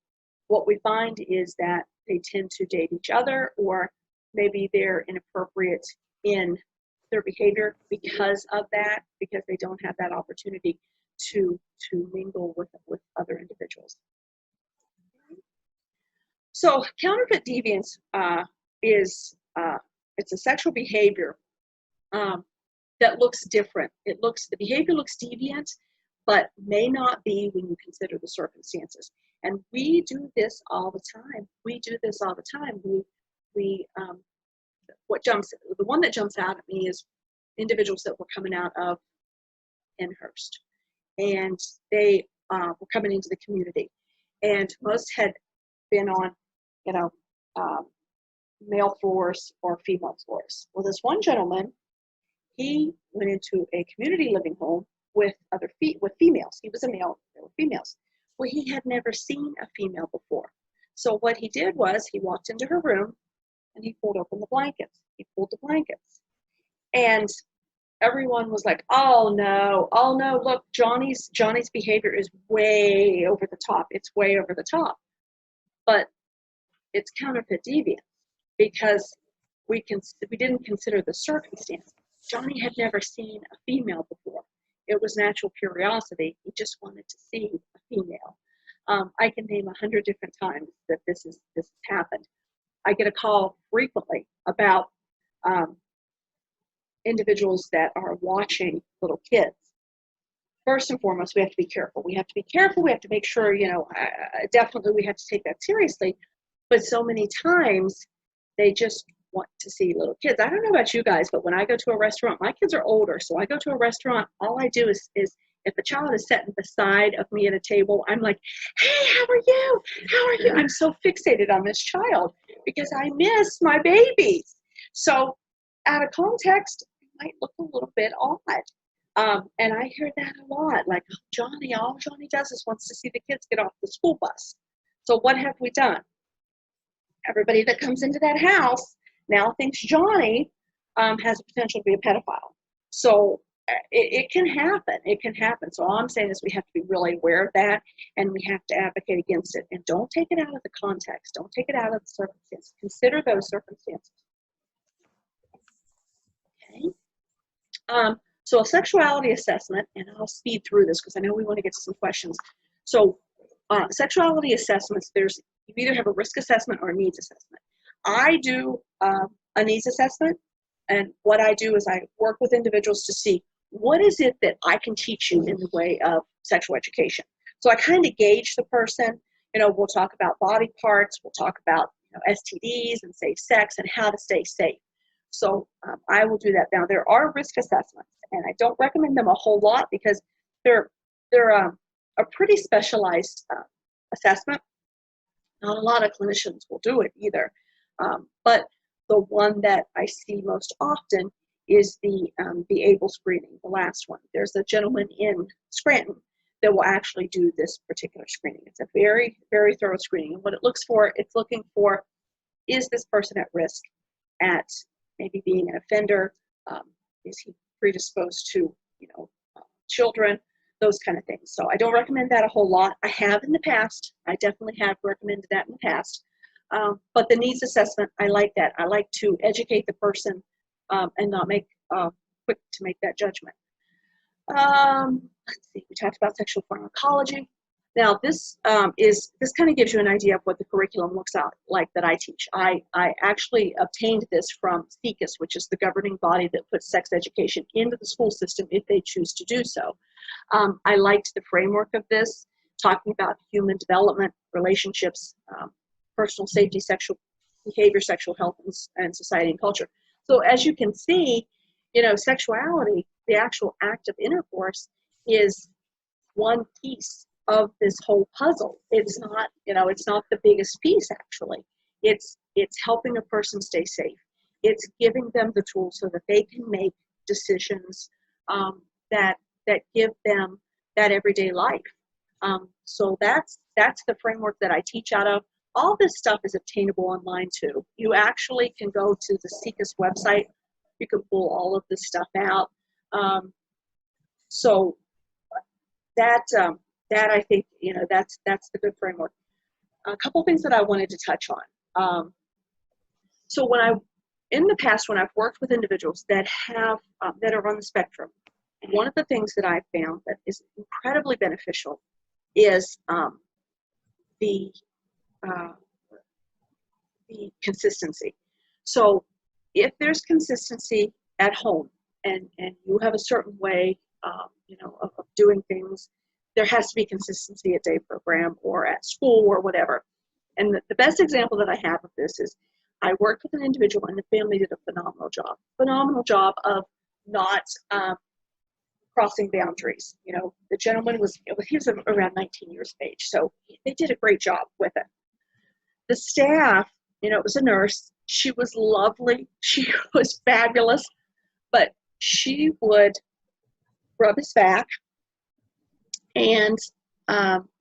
what we find is that they tend to date each other, or maybe they're inappropriate in their behavior because of that, because they don't have that opportunity to mingle with other individuals. So counterfeit deviance is it's a sexual behavior that looks different. The behavior looks deviant, but may not be when you consider the circumstances. And we do this all the time. The one that jumps out at me is individuals that were coming out of Enhurst, and they were coming into the community, and most had been on, you know, male floors or female floors. Well, this one gentleman, he went into a community living home with females. He was a male, there were females. Well, he had never seen a female before. So what he did was he walked into her room and he pulled open the blankets. He pulled the blankets. And everyone was like, oh no, look, Johnny's behavior is way over the top. It's way over the top. But it's counterfeit deviant because we didn't consider the circumstance. Johnny had never seen a female before. It was natural curiosity. He just wanted to see a female. I can name 100 different times that this has happened. I get a call frequently about individuals that are watching little kids. First and foremost, we have to be careful. We have to be careful. We have to make sure, definitely we have to take that seriously. But so many times, they just want to see little kids. I don't know about you guys, but when I go to a restaurant, my kids are older, so I go to a restaurant, all I do is if a child is sitting beside of me at a table, I'm like, hey, how are you? How are you? I'm so fixated on this child because I miss my babies. So out of context, it might look a little bit odd. And I hear that a lot, like, Johnny, all Johnny does is wants to see the kids get off the school bus. So what have we done? Everybody that comes into that house now thinks Johnny has the potential to be a pedophile. So it can happen. It can happen. So all I'm saying is we have to be really aware of that, and we have to advocate against it. And don't take it out of the context. Don't take it out of the circumstances. Consider those circumstances. Okay. So a sexuality assessment, and I'll speed through this because I know we want to get to some questions. So sexuality assessments, you either have a risk assessment or a needs assessment. I do a needs assessment, and what I do is I work with individuals to see what is it that I can teach you in the way of sexual education. So I kind of gauge the person. We'll talk about body parts, we'll talk about STDs and safe sex and how to stay safe. So I will do that. Now there are risk assessments, and I don't recommend them a whole lot because they're a pretty specialized assessment. Not a lot of clinicians will do it either. But the one that I see most often is the ABLE screening, the last one. There's a gentleman in Scranton that will actually do this particular screening. It's a very, very thorough screening. And what it's looking for, is this person at risk at maybe being an offender? Is he predisposed to, children? Those kind of things. So I don't recommend that a whole lot. I have in the past. I definitely have recommended that in the past. But the needs assessment, I like that. I like to educate the person and not make quick to make that judgment. Let's see. We talked about sexual pharmacology. Now this kind of gives you an idea of what the curriculum looks like that I teach. I actually obtained this from STDs, which is the governing body that puts sex education into the school system if they choose to do so. I liked the framework of this, talking about human development, relationships, personal safety, sexual behavior, sexual health, and society and culture. So as you can see, sexuality, the actual act of intercourse, is one piece of this whole puzzle. It's not, it's not the biggest piece actually. It's helping a person stay safe. It's giving them the tools so that they can make decisions that give them that everyday life. So that's the framework that I teach out of. All this stuff is obtainable online too. You actually can go to the STDs website. You can pull all of this stuff out. So that I think, that's the good framework. A couple things that I wanted to touch on. So in the past, when I've worked with individuals that have that are on the spectrum, one of the things that I've found that is incredibly beneficial is the consistency. So if there's consistency at home and you have a certain way of doing things, there has to be consistency at day program or at school or whatever. And the best example that I have of this is I worked with an individual and the family did a phenomenal job of not crossing boundaries. The gentleman he was around 19 years of age, so they did a great job with it. The staff, it was a nurse. She was lovely. She was fabulous, but she would rub his back, and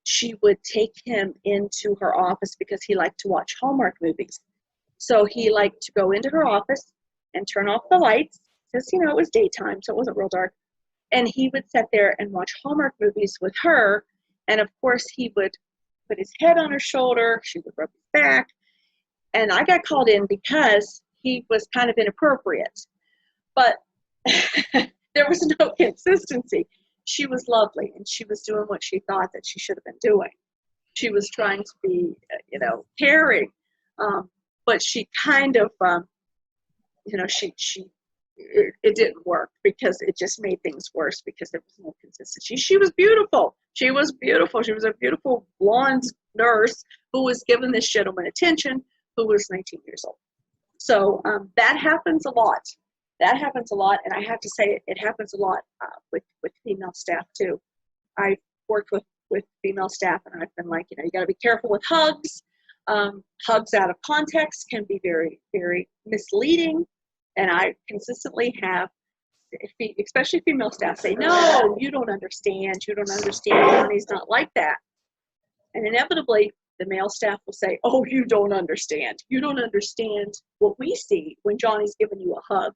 she would take him into her office because he liked to watch Hallmark movies. So he liked to go into her office and turn off the lights because, you know, it was daytime, so it wasn't real dark. And he would sit there and watch Hallmark movies with her. And of course, he would put his head on her shoulder. She would rub his back. And I got called in because he was kind of inappropriate. But there was no consistency. She was lovely, and she was doing what she thought that she should have been doing. She was trying to be, you know, caring. But she kind of, you know, it didn't work because it just made things worse because there was no consistency. She was beautiful. She was beautiful. She was a beautiful blonde nurse who was giving this gentleman attention, who was 19 years old. So that happens a lot. That happens a lot, and I have to say it happens a lot with female staff too. I've worked with female staff, and I've been like, you know, you got to be careful with hugs. Hugs out of context can be very, very misleading. And I consistently have, especially female staff, say, no, you don't understand. You don't understand. Johnny's not like that. And inevitably, the male staff will say, oh, you don't understand. You don't understand what we see when Johnny's giving you a hug.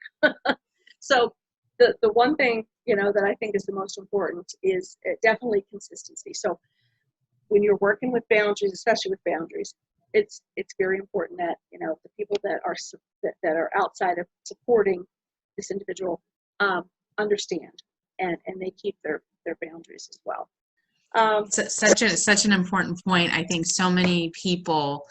So the one thing, you know, that I think is the most important is definitely consistency. So when you're working with boundaries, especially with boundaries, it's very important that, you know, the people that are outside of supporting this individual understand and they keep their boundaries as well. Such an important point. I think so many people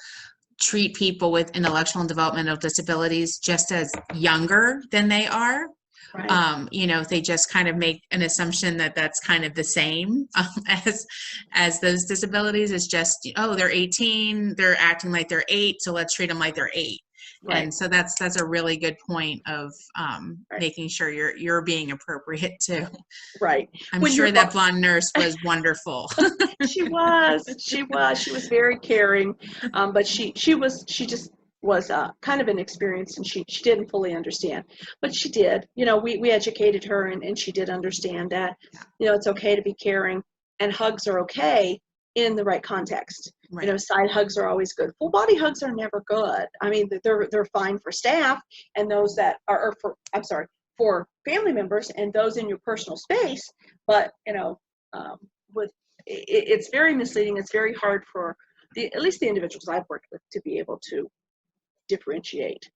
treat people with intellectual and developmental disabilities just as younger than they are. Right. You know, they just kind of make an assumption that that's kind of the same as those disabilities. It's just, oh, they're 18, they're acting like they're 8, so let's treat them like they're 8. Right. And so that's a really good point of right. making sure you're being appropriate too. Right. I'm sure that blonde nurse was wonderful. She was very caring, but she just was kind of inexperienced, and she didn't fully understand, but she did. You know, we educated her, and she did understand that, you know, it's okay to be caring, and hugs are okay in the right context. Right. You know, side hugs are always good. Full body hugs are never good. I mean, they're fine for staff and those that are for family members and those in your personal space, but, you know, it's very misleading. It's very hard for at least the individuals I've worked with to be able to differentiate.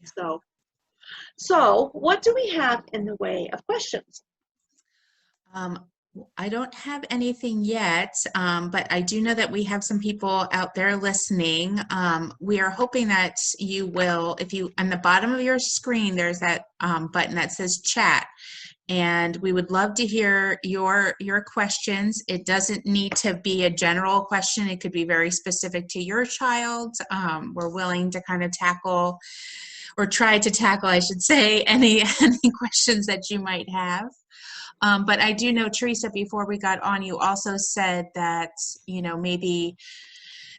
So what do we have in the way of questions? I don't have anything yet, but I do know that we have some people out there listening. We are hoping that you will, if you, on the bottom of your screen, there's that button that says chat. And we would love to hear your questions. It doesn't need to be a general question. It could be very specific to your child. We're willing to kind of tackle, or try to tackle, I should say, any questions that you might have. But I do know, Teresa, before we got on, you also said that, you know, maybe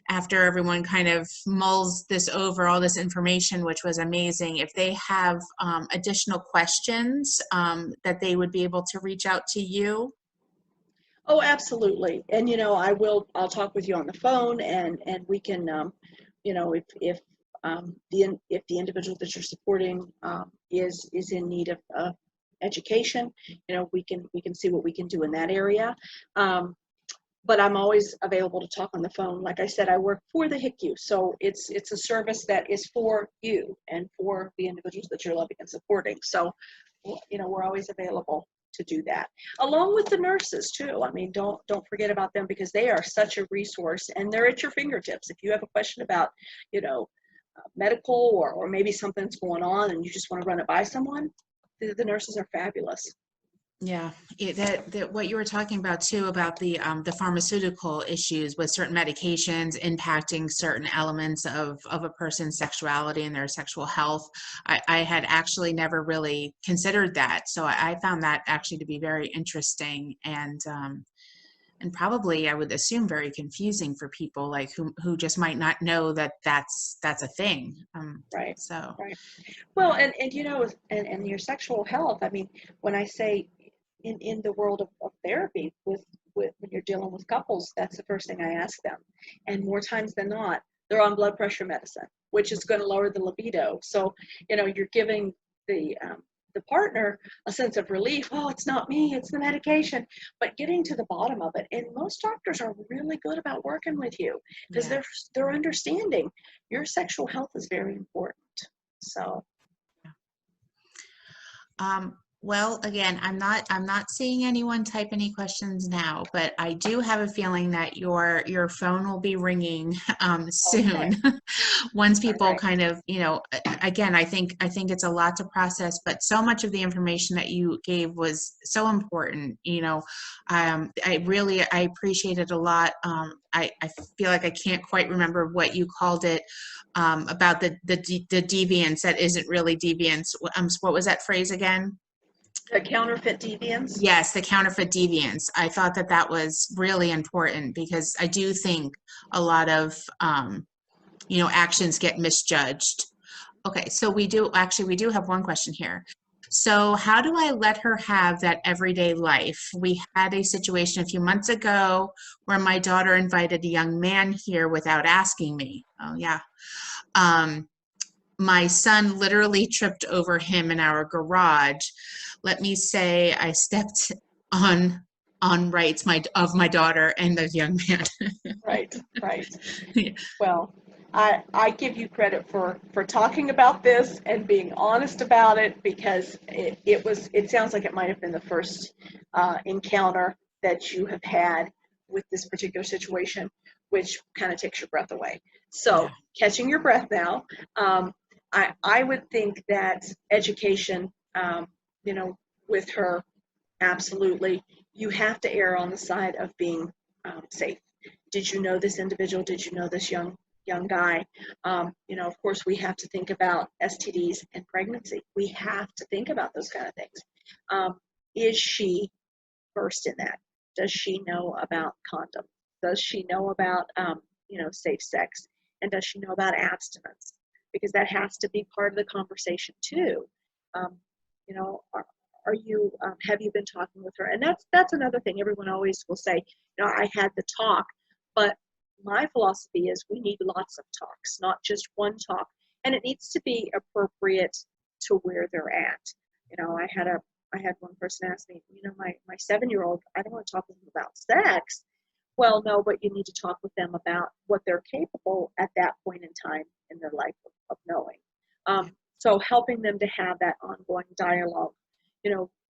after everyone kind of mulls this over, all this information, which was amazing, if they have additional questions, that they would be able to reach out to you. Oh, absolutely. And, you know, I'll talk with you on the phone, and we can, you know, if the individual that you're supporting is in need of education, you know, we can see what we can do in that area. But I'm always available to talk on the phone. Like I said, I work for the HICU, so it's a service that is for you and for the individuals that you're loving and supporting. So, you know, we're always available to do that, along with the nurses too. I mean, don't forget about them, because they are such a resource, and they're at your fingertips. If you have a question about, you know, medical or maybe something's going on and you just want to run it by someone, the nurses are fabulous. Yeah, that what you were talking about too, about the pharmaceutical issues with certain medications impacting certain elements of a person's sexuality and their sexual health. I had actually never really considered that, so I found that actually to be very interesting, and probably, I would assume, very confusing for people like who just might not know that that's a thing. Right. So. Right. Well, and you know, and your sexual health. I mean, when I say in the world of therapy with when you're dealing with couples, that's the first thing I ask them. And more times than not, they're on blood pressure medicine, which is going to lower the libido. So, you know, you're giving the the partner a sense of relief. Oh, it's not me, it's the medication. But getting to the bottom of it. And most doctors are really good about working with you because Yeah. they're understanding your sexual health is very important. So Well, again, I'm not seeing anyone type any questions now, but I do have a feeling that your phone will be ringing okay. soon. Once All people right. kind of, again, I think it's a lot to process, but so much of the information that you gave was so important. I appreciate it a lot. I feel like I can't quite remember what you called it, about the deviance that isn't really deviance. What was that phrase again? The counterfeit deviance. Yes, the counterfeit deviance. I thought that that was really important because I do think a lot of, actions get misjudged. Okay, so we do have one question here. So how do I let her have that everyday life? We had a situation a few months ago where my daughter invited a young man here without asking me. Oh yeah. Um, my son literally tripped over him in our garage. Let me say I stepped on rights of my daughter and the young man. Right, right. Yeah. Well, I give you credit for talking about this and being honest about it because it sounds like it might have been the first encounter that you have had with this particular situation, which kind of takes your breath away. So catching your breath now, I would think that education, with her, absolutely, you have to err on the side of being safe. Did you know this individual? Did you know this young guy? Of course, we have to think about STDs and pregnancy. We have to think about those kind of things. Is she versed in that? Does she know about condoms? Does she know about safe sex? And does she know about abstinence? Because that has to be part of the conversation too. Um, are you have you been talking with her? And that's another thing. Everyone always will say, I had the talk, but my philosophy is we need lots of talks, not just one talk, and it needs to be appropriate to where they're at. I had one person ask me, my 7-year-old, I don't want to talk with them about sex. Well, no, but you need to talk with them about what they're capable at that point in time in their life of knowing. So helping them to have that ongoing dialogue.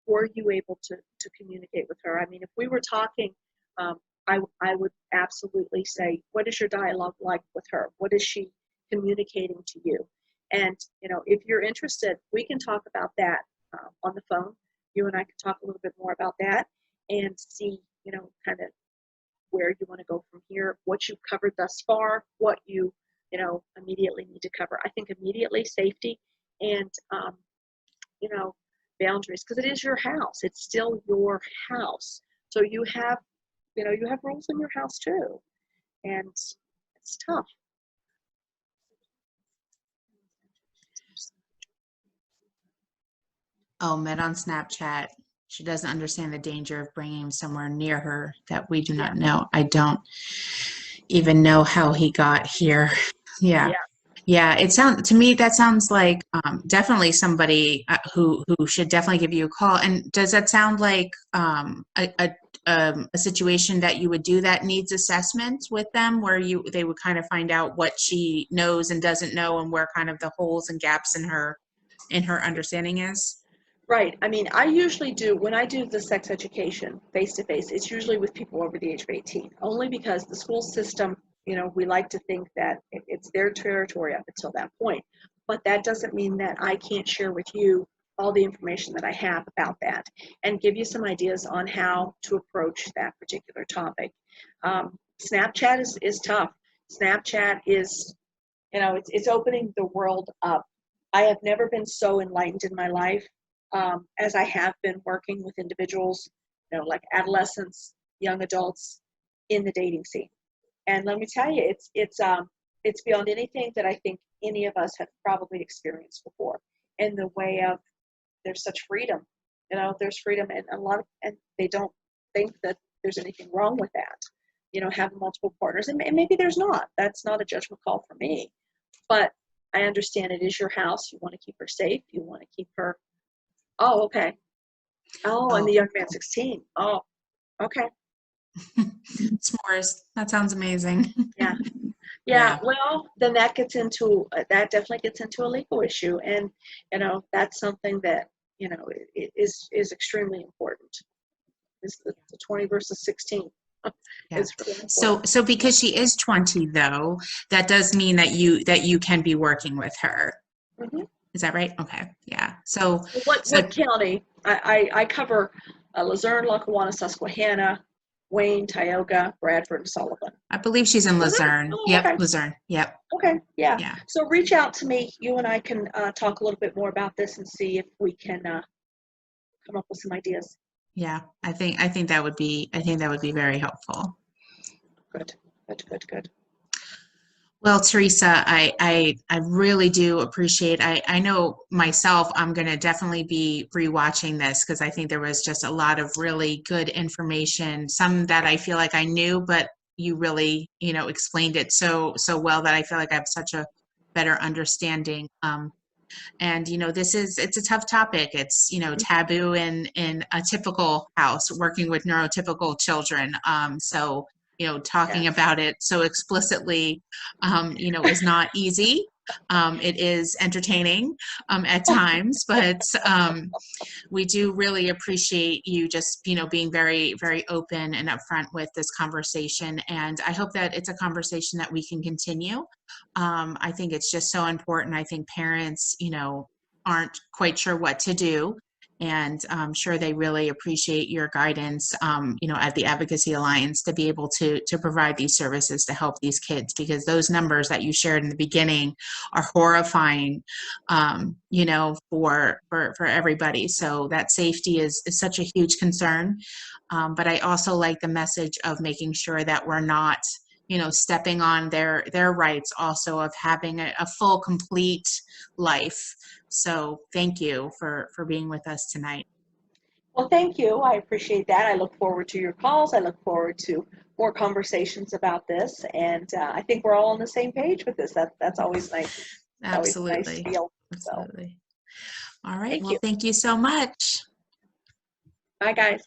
Were you able to communicate with her? I mean, if we were talking, I would absolutely say, what is your dialogue like with her? What is she communicating to you? And, if you're interested, we can talk about that on the phone. You and I can talk a little bit more about that and see, kind of where you want to go from here, what you've covered thus far, what you, immediately need to cover. I think immediately safety and, boundaries, because it is your house. It's still your house. So you have rules in your house too. And it's tough. Oh, met on Snapchat. She doesn't understand the danger of bringing him somewhere near her that we do Yeah. not know. I don't even know how he got here. Yeah. Yeah. Yeah, to me that sounds like definitely somebody who should definitely give you a call. And does that sound like a situation that you would do that needs assessment with them, where they would kind of find out what she knows and doesn't know, and where kind of the holes and gaps in her understanding is? Right. I mean, I usually do, when I do the sex education face-to-face, it's usually with people over the age of 18, only because the school system, we like to think that it's their territory up until that point. But that doesn't mean that I can't share with you all the information that I have about that and give you some ideas on how to approach that particular topic. Snapchat is tough. Snapchat is, it's opening the world up. I have never been so enlightened in my life as I have been working with individuals, like adolescents, young adults in the dating scene. And let me tell you, it's beyond anything that I think any of us have probably experienced before. In the way of there's such freedom, there's freedom, and and they don't think that there's anything wrong with that. Having multiple partners, and maybe there's not. That's not a judgment call for me, but I understand it is your house. You want to keep her safe. You want to keep her Oh, okay. Oh, and Oh, the young man 16. Oh, okay. s'mores. That sounds amazing. Yeah. Yeah, Yeah. well, then that gets into that definitely gets into a legal issue, and that's something that is extremely important. Is the 20 versus 16 Yeah. is really So important. so because she is 20 though, that does mean that you can be working with her. Hmm. Is that right? Okay. Yeah. So so What county? I cover Luzerne, Lackawanna, Susquehanna, Wayne, Tioga, Bradford, and Sullivan. I believe she's in Luzerne? Luzerne. Oh, Yep, okay. Luzerne. Yep. Okay, yeah. Yeah. So reach out to me. You and I can talk a little bit more about this and see if we can come up with some ideas. Yeah. I think that would be very helpful. Good, good, good, good. Well, Teresa, I really do appreciate. I know myself, I'm going to definitely be rewatching this because I think there was just a lot of really good information. Some that I feel like I knew, but you really, explained it so well that I feel like I have such a better understanding. And it's a tough topic. It's taboo in a typical house working with neurotypical children. So talking Yes. about it so explicitly is not easy. It is entertaining at times, but we do really appreciate you just being very, very open and upfront with this conversation, and I hope that it's a conversation that we can continue. I think it's just so important. I think parents aren't quite sure what to do, and I'm sure they really appreciate your guidance at the Advocacy Alliance to be able to provide these services to help these kids, because those numbers that you shared in the beginning are horrifying, for everybody. So that safety is such a huge concern. But I also like the message of making sure that we're not, stepping on their rights also of having a full, complete life. So thank you for being with us tonight. Well, thank you. I appreciate that. I look forward to your calls. I look forward to more conversations about this, and I think we're all on the same page with this. That's always nice. It's always a nice Absolutely. feel. So, Absolutely. All right. thank Well, you. thank you so much. Bye, guys.